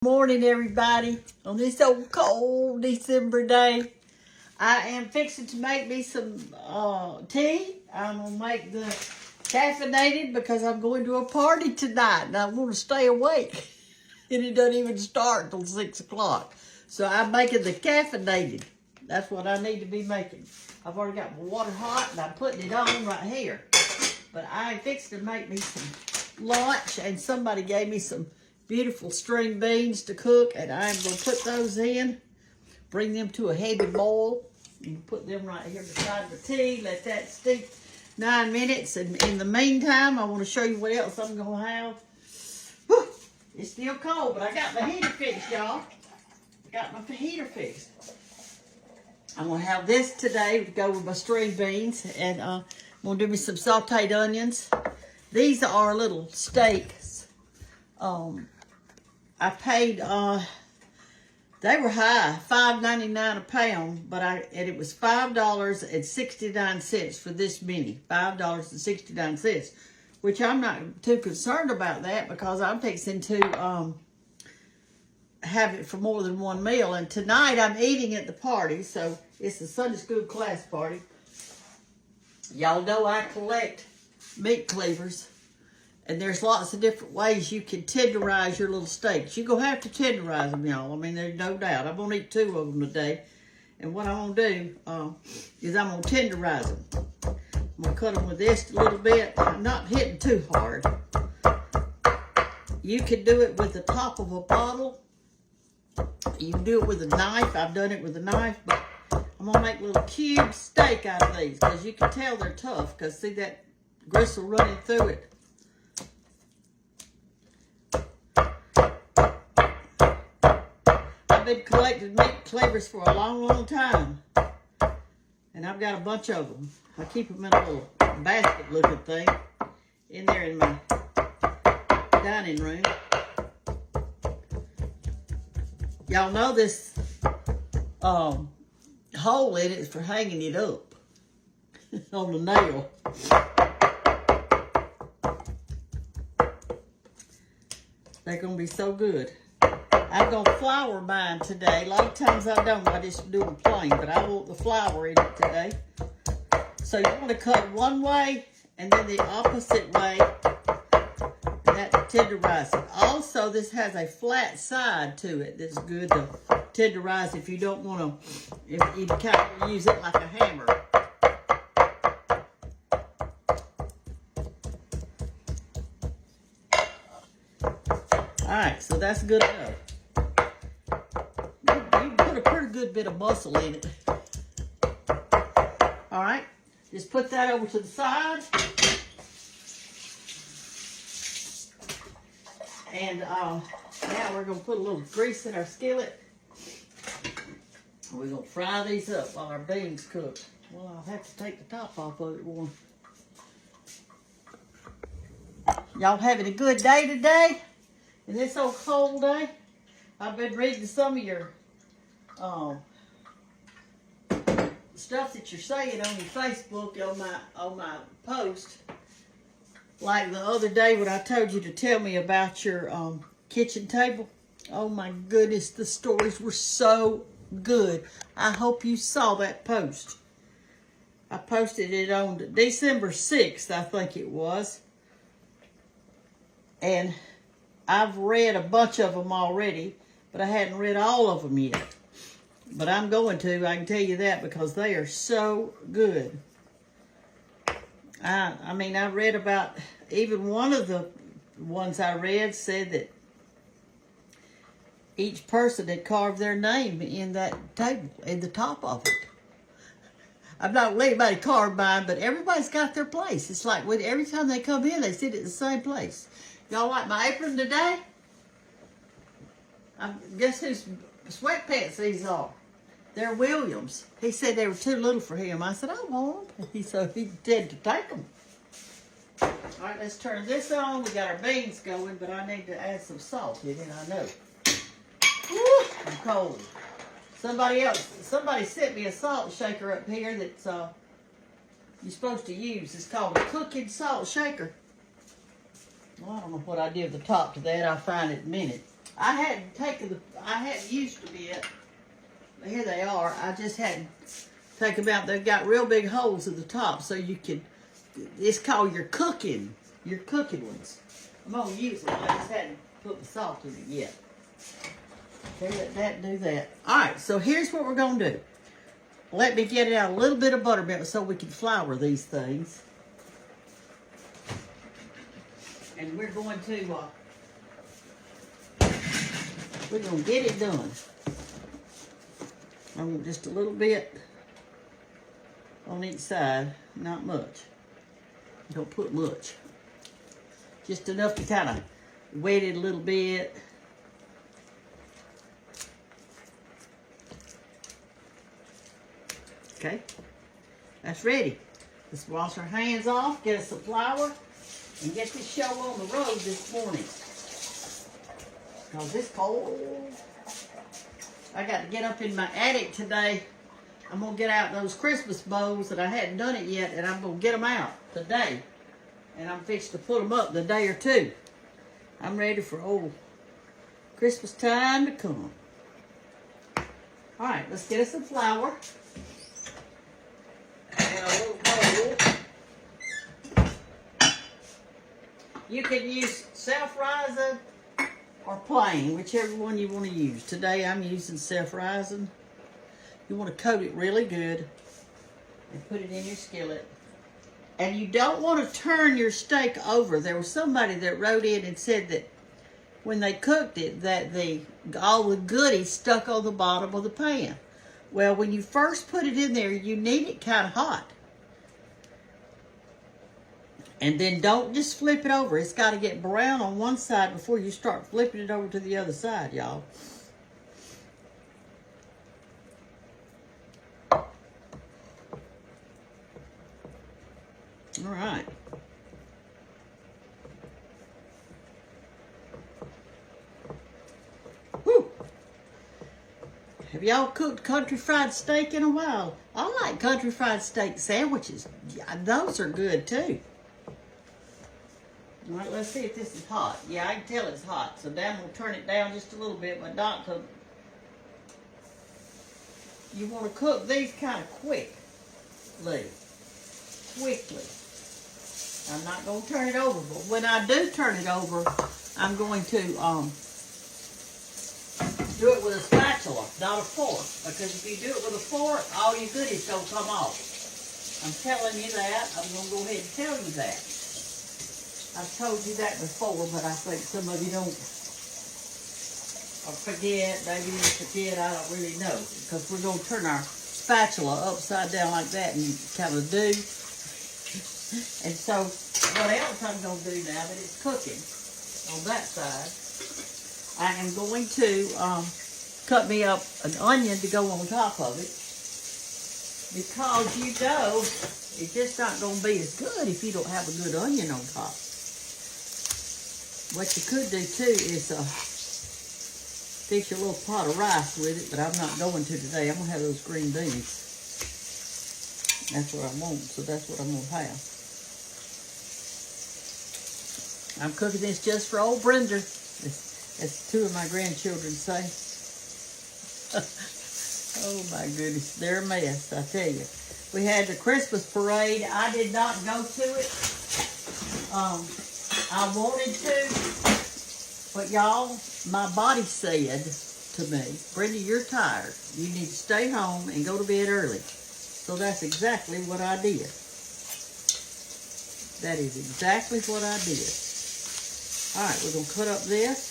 Morning, everybody. On this old cold December day, I am fixing to make me some tea. I'm gonna make the caffeinated because I'm going to a party tonight and I want to stay awake. And it doesn't even start till 6 o'clock. So I'm making the caffeinated. That's what I need to be making. I've already got my water hot and I'm putting it on right here. But I'm fixing to make me some lunch, and somebody gave me some beautiful string beans to cook, and I'm going to put those in, bring them to a heavy boil, and put them right here beside the tea, let that steep 9 minutes, and in the meantime, I want to show you what else I'm going to have. Whew, it's still cold, but I got my heater fixed, y'all. Got my heater fixed. I'm going to have this today to go with my string beans, and I'm going to do me some sauteed onions. These are little steaks. I paid, they were high, $5.99 a pound, and it was $5.69 for this many, $5.69, which I'm not too concerned about that because I'm fixing to have it for more than one meal. And tonight I'm eating at the party, so it's a Sunday school class party. Y'all know I collect meat cleavers. And there's lots of different ways you can tenderize your little steaks. You're going to have to tenderize them, y'all. I mean, there's no doubt. I'm going to eat 2 of them today. And what I'm going to do is I'm going to tenderize them. I'm going to cut them with this a little bit. I'm not hitting too hard. You can do it with the top of a bottle. You can do it with a knife. I've done it with a knife. But I'm going to make little cube steak out of these because you can tell they're tough. Because see that gristle running through it. I've been collecting meat cleavers for a long, long time. And I've got a bunch of them. I keep them in a little basket-looking thing in there in my dining room. Y'all know this hole in it is for hanging it up on the nail. They're going to be so good. I'm going to flour mine today. A lot of times I don't. I just do them plain, but I want the flour in it today. So you want to cut one way and then the opposite way. And that tenderize it. Also, this has a flat side to it that's good to tenderize if you don't want to, if you kind of use it like a hammer. Alright, so that's good enough. You put a pretty good bit of muscle in it. Alright, just put that over to the side. And now we're going to put a little grease in our skillet. We're going to fry these up while our beans cook. Well, I'll have to take the top off of it one. Y'all having a good day today? In this old cold day? I've been reading some of your stuff that you're saying on your Facebook on my post. Like the other day when I told you to tell me about your kitchen table. Oh my goodness, the stories were so good. I hope you saw that post. I posted it on December 6th, I think it was. And I've read a bunch of them already, but I hadn't read all of them yet. But I'm going to, I can tell you that, because they are so good. I mean, I read about, even one of the ones I read said that each person had carved their name in that table, in the top of it. I'm not letting anybody carve mine, but everybody's got their place. It's like every time they come in, they sit at the same place. Y'all like my apron today? Guess whose sweatpants these are? They're Williams. He said they were too little for him. I said, I want them. So he did to take them. All right, let's turn this on. We got our beans going, but I need to add some salt in it, I know. Woo, I'm cold. Somebody sent me a salt shaker up here that you're supposed to use. It's called a cooking salt shaker. Well, I don't know what I did with the top to that. I'll find it in a minute. I hadn't used them yet. Here they are. I just hadn't taken them out. They've got real big holes at the top, so you can, it's called your cooking ones. I'm gonna use them. I just hadn't put the salt in it yet. Okay, let that do that. All right, so here's what we're gonna do. Let me get out a little bit of buttermilk so we can flour these things. And we're going to get it done. I want just a little bit on each side, not much. Don't put much. Just enough to kind of wet it a little bit. Okay, that's ready. Let's wash our hands off, get us some flour, and get this show on the road this morning. Because it's cold. I got to get up in my attic today. I'm going to get out those Christmas bows that I hadn't done it yet, and I'm going to get them out today. And I'm fixing to put them up in a day or two. I'm ready for old Christmas time to come. All right, let's get us some flour. And a little bowl. You can use self-rising or plain, whichever one you want to use. Today I'm using self-rising. You want to coat it really good and put it in your skillet. And you don't want to turn your steak over. There was somebody that wrote in and said that when they cooked it, that all the goodies stuck on the bottom of the pan. Well, when you first put it in there, you need it kind of hot. And then don't just flip it over. It's got to get brown on one side before you start flipping it over to the other side, y'all. All right. Whew. Have y'all cooked country fried steak in a while? I like country fried steak sandwiches. Yeah, those are good too. All right, let's see if this is hot. Yeah, I can tell it's hot. So Dan will turn it down just a little bit, but not to. You want to cook these kind of quickly. I'm not going to turn it over, but when I do turn it over, I'm going to do it with a spatula, not a fork. Because if you do it with a fork, all your goodies don't come off. I'm telling you that. I'm going to go ahead and tell you that. I've told you that before, but I think some of you don't or forget. Maybe you forget. I don't really know. Because we're going to turn our spatula upside down like that and kind of do. And so, what else I'm going to do now that it's cooking on that side, I am going to cut me up an onion to go on top of it. Because you know, it's just not going to be as good if you don't have a good onion on top. What you could do too is fix your little pot of rice with it, but I'm not going to today. I'm going to have those green beans. That's what I want, so that's what I'm going to have. I'm cooking this just for old Brenda, as two of my grandchildren say. Oh my goodness, they're a mess, I tell you. We had the Christmas parade. I did not go to it. I wanted to, but y'all, my body said to me, Brenda, you're tired. You need to stay home and go to bed early. So that's exactly what I did. That is exactly what I did. All right, we're going to cut up this.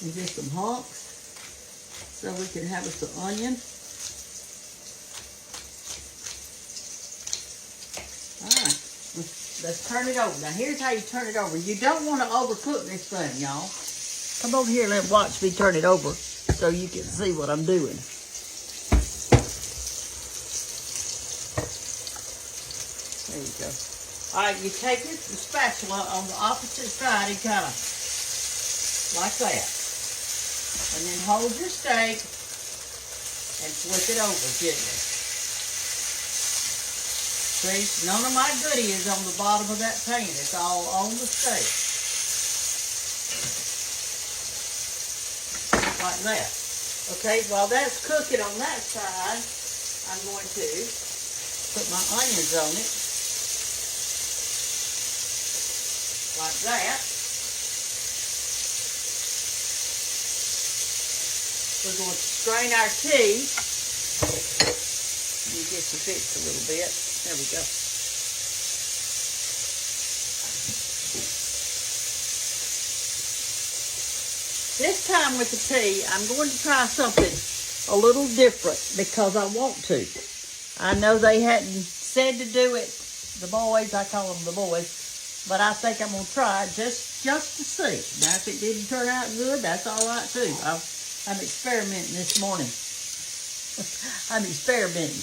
And just some hunks so we can have us an onion. Let's turn it over. Now, here's how you turn it over. You don't want to overcook this thing, y'all. Come over here and watch me turn it over so you can see what I'm doing. There you go. All right, you take the spatula on the opposite side and kind of like that. And then hold your steak and flip it over gently. See, none of my goodie is on the bottom of that pan. It's all on the steak. like that. Okay, while that's cooking on that side, I'm going to put my onions on it, like that. We're going to strain our tea. Let me get you fixed a little bit. There we go. This time with the tea, I'm going to try something a little different because I want to. I know they hadn't said to do it, the boys, I call them the boys, but I think I'm going to try it just to see. Now, if it didn't turn out good, that's all right too. I'm experimenting this morning. I'm experimenting.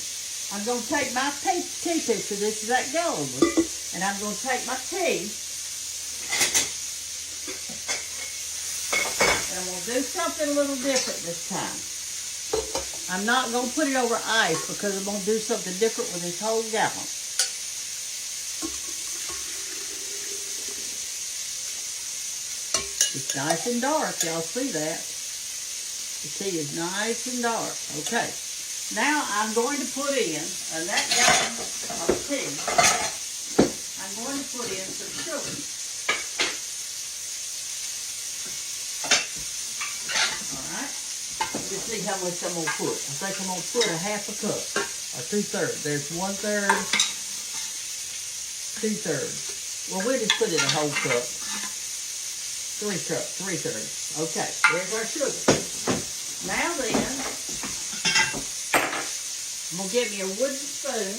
I'm going to take my tea pitcher, this is that gallon one, and I'm going to take my tea, and I'm going to do something a little different this time. I'm not going to put it over ice because I'm going to do something different with this whole gallon. It's nice and dark, y'all see that? The tea is nice and dark. Okay. Now I'm going to put in that gallon of tea. I'm going to put in some sugar. Alright. Let's see how much I'm going to put. I think I'm going to put a half a cup. Or 2/3. There's 1/3. 2/3. Well, we'll just put in a whole cup. 3/3. Okay. There's our sugar. Now then, I'm going to get me a wooden spoon.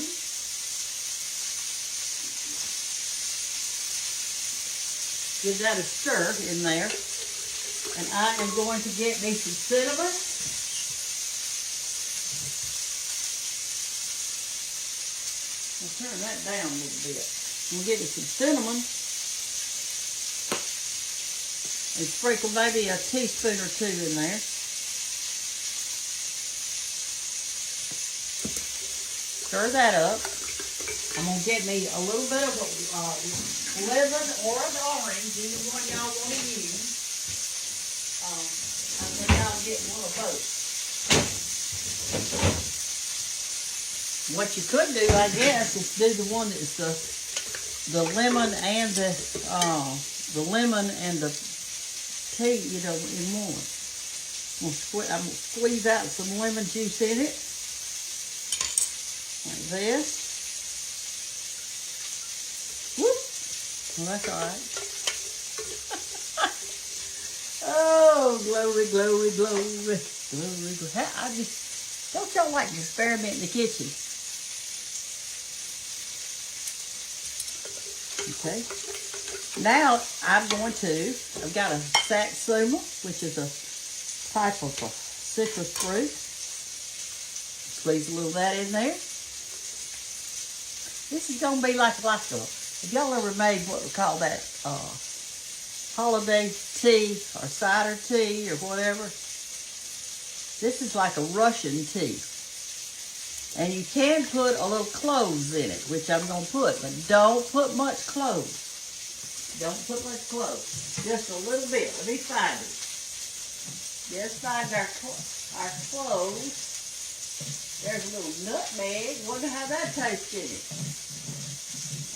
Give that a stir in there. And I am going to get me some cinnamon. I'll turn that down a little bit. I'm going to get me some cinnamon. And sprinkle maybe a teaspoon or 2 in there. Stir that up. I'm going to get me a little bit of lemon or an orange, either one y'all want to use. I think I'll get one of both. What you could do, I guess, is do the one that's the lemon and the tea, you know, in one. I'm going to squeeze out some lemon juice in it. Like this. Whoop. Well, that's all right. Oh, glory, glory, glory. Glory, glory. Don't y'all like to experiment in the kitchen? Okay. Now, I've got a satsuma, which is a type of a citrus fruit. Squeeze a little of that in there. This is going to be like a, if y'all ever made what we call that holiday tea or cider tea or whatever, this is like a Russian tea. And you can put a little cloves in it, which I'm going to put, but don't put much cloves. Don't put much cloves. Just a little bit. Let me find it. Just find our cloves. There's a little nutmeg. Wonder how that tastes in it.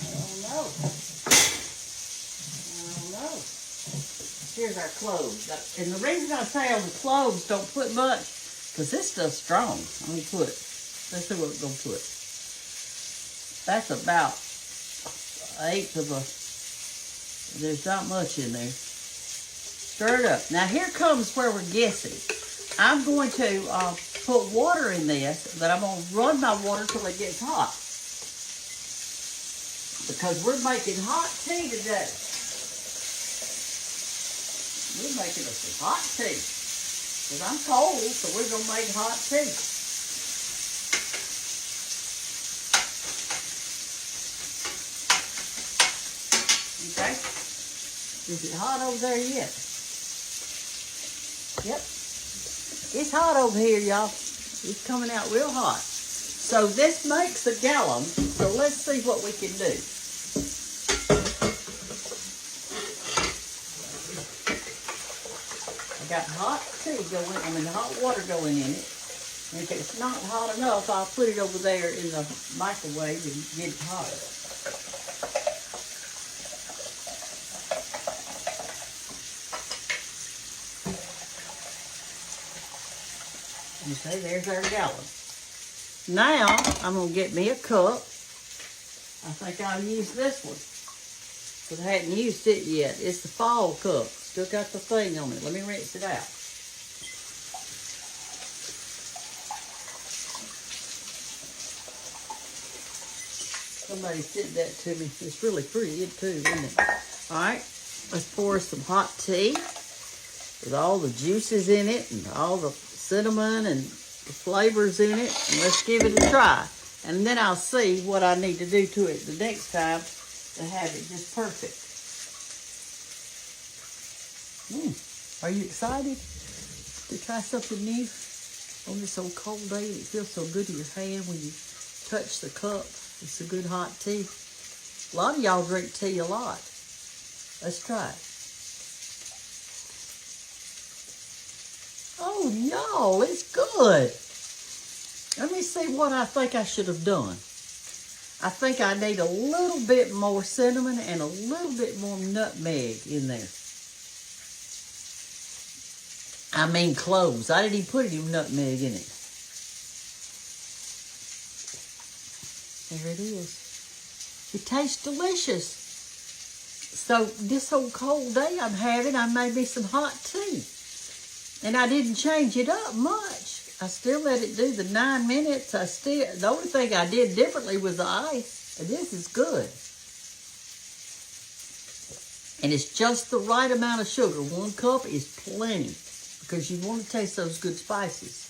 I don't know. Here's our cloves. And the reason I say on the cloves don't put much, because this stuff's strong. Let me put. Let's see what we're going to put. That's about 1/8 of a. There's not much in there. Stir it up. Now here comes where we're guessing. I'm going to put water in this, but I'm going to run my water till it gets hot. Because we're making hot tea today. We're making us some hot tea. Because I'm cold, so we're going to make hot tea. Okay? Is it hot over there yet? Yep. It's hot over here, y'all. It's coming out real hot. So this makes a gallon. So let's see what we can do. I got hot tea going, hot water going in it. And if it's not hot enough, I'll put it over there in the microwave and get it hotter. You see, there's our gallon. Now, I'm going to get me a cup. I think I'll use this one, because I hadn't used it yet. It's the fall cup. Still got the thing on it. Let me rinse it out. Somebody sent that to me. It's really pretty too, isn't it? All right, let's pour some hot tea with all the juices in it and all the cinnamon and the flavors in it. And let's give it a try. And then I'll see what I need to do to it the next time to have it just perfect. Are you excited to try something new on this old cold day? It feels so good in your hand when you touch the cup. It's a good hot tea. A lot of y'all drink tea a lot. Let's try it. Oh, y'all, it's good. Let me see what I think I should have done. I think I need a little bit more cinnamon and a little bit more nutmeg in there. I mean cloves. I didn't even put any nutmeg in it. There it is. It tastes delicious. So this whole cold day I'm having, I made me some hot tea. And I didn't change it up much. I still let it do the 9 minutes. The only thing I did differently was the ice. And this is good. And it's just the right amount of sugar. 1 cup is plenty, because you want to taste those good spices.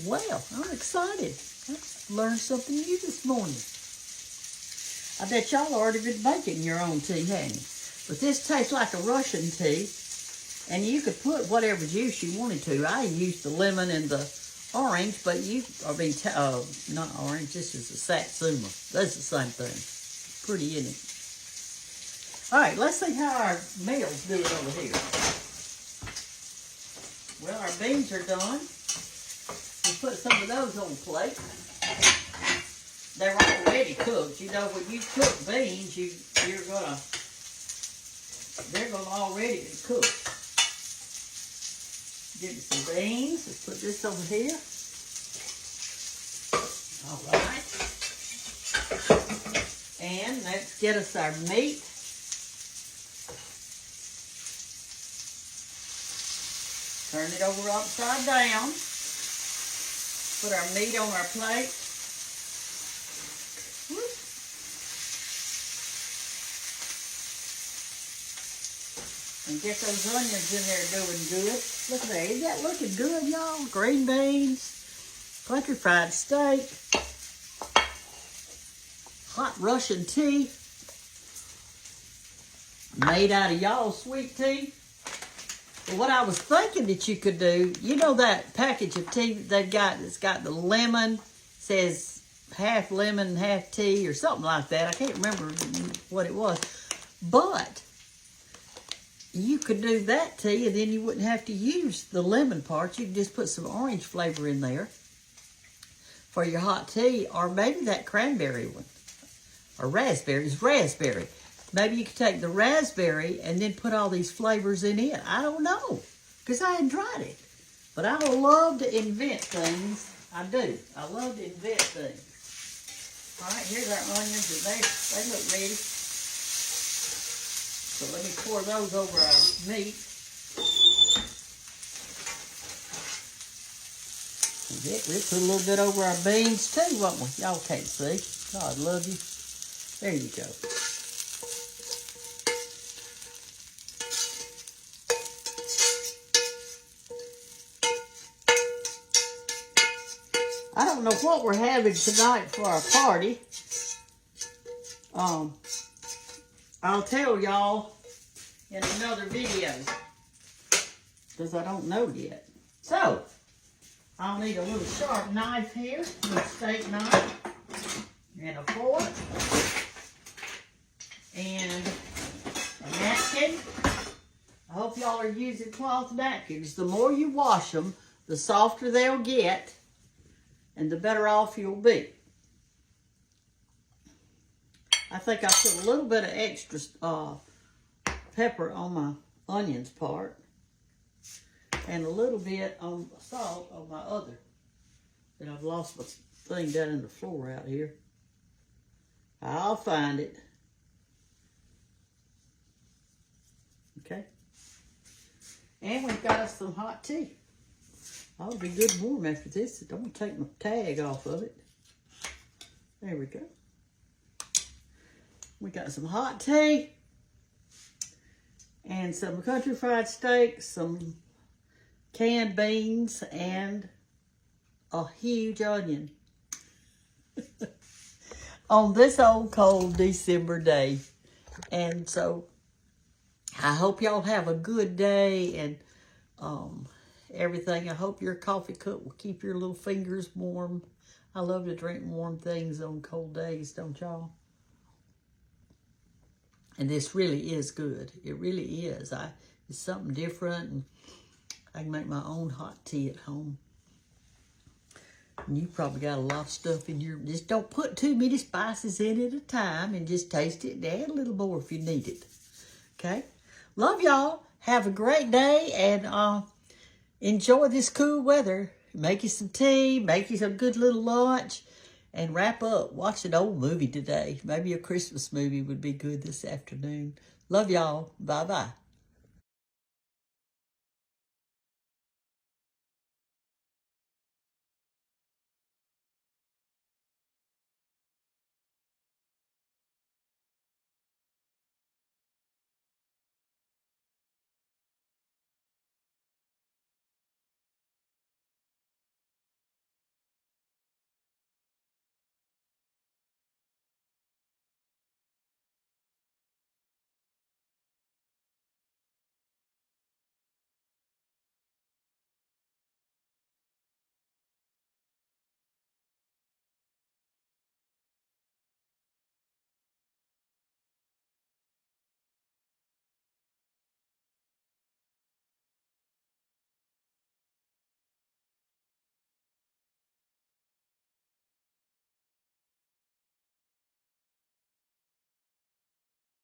Well, I'm excited. I learned something new this morning. I bet y'all already been making your own tea, haven't you? But this tastes like a Russian tea. And you could put whatever juice you wanted to. I used the lemon and the orange, but not orange, this is a satsuma. That's the same thing. Pretty, isn't it? All right, let's see how our meal's doing over here. Well, our beans are done. We'll put some of those on the plate. They're already cooked. You know, when you cook beans, they're gonna already be cooked. Give me some beans. Let's put this over here. All right. And let's get us our meat. Turn it over upside down. Put our meat on our plate. Whoop. And get those onions in there doing good. Look at that. Isn't that looking good, y'all? Green beans, country fried steak, hot Russian tea, made out of y'all's sweet tea. Well, what I was thinking that you could do, you know that package of tea that they've got that's got the lemon, says half lemon, half tea, or something like that. I can't remember what it was. But you could do that tea, and then you wouldn't have to use the lemon part. You could just put some orange flavor in there for your hot tea, or maybe that cranberry one, or raspberry. It's raspberry. Maybe you could take the raspberry and then put all these flavors in it. I don't know, because I hadn't tried it. But I love to invent things. I do. I love to invent things. All right, here's our onions, and they look ready. So let me pour those over our meat. We'll put a little bit over our beans too, won't we? Y'all can't see. God love you. There you go. I don't know what we're having tonight for our party. I'll tell y'all in another video, because I don't know yet. So, I'll need a little sharp knife here, a little steak knife, and a fork, and a napkin. again. I hope y'all are using cloth napkins. The more you wash them, the softer they'll get, and the better off you'll be. I think I put a little bit of extra pepper on my onions part, and a little bit on salt on my other. And I've lost my thing down in the floor out here. I'll find it. Okay. And we've got us some hot tea. I'll be good and warm after this. Don't want to take my tag off of it. There we go. We got some hot tea and some country fried steak, some canned beans, and a huge onion on this old cold December day. And so I hope y'all have a good day and everything. I hope your coffee cup will keep your little fingers warm. I love to drink warm things on cold days, don't y'all? And this really is good. It really is. It's something different, and I can make my own hot tea at home. And you probably got a lot of stuff in your... Just don't put too many spices in at a time, and just taste it and add a little more if you need it. Okay? Love y'all. Have a great day, and enjoy this cool weather. Make you some tea, make you some good little lunch, and wrap up. Watch an old movie today. Maybe a Christmas movie would be good this afternoon. Love y'all. Bye-bye.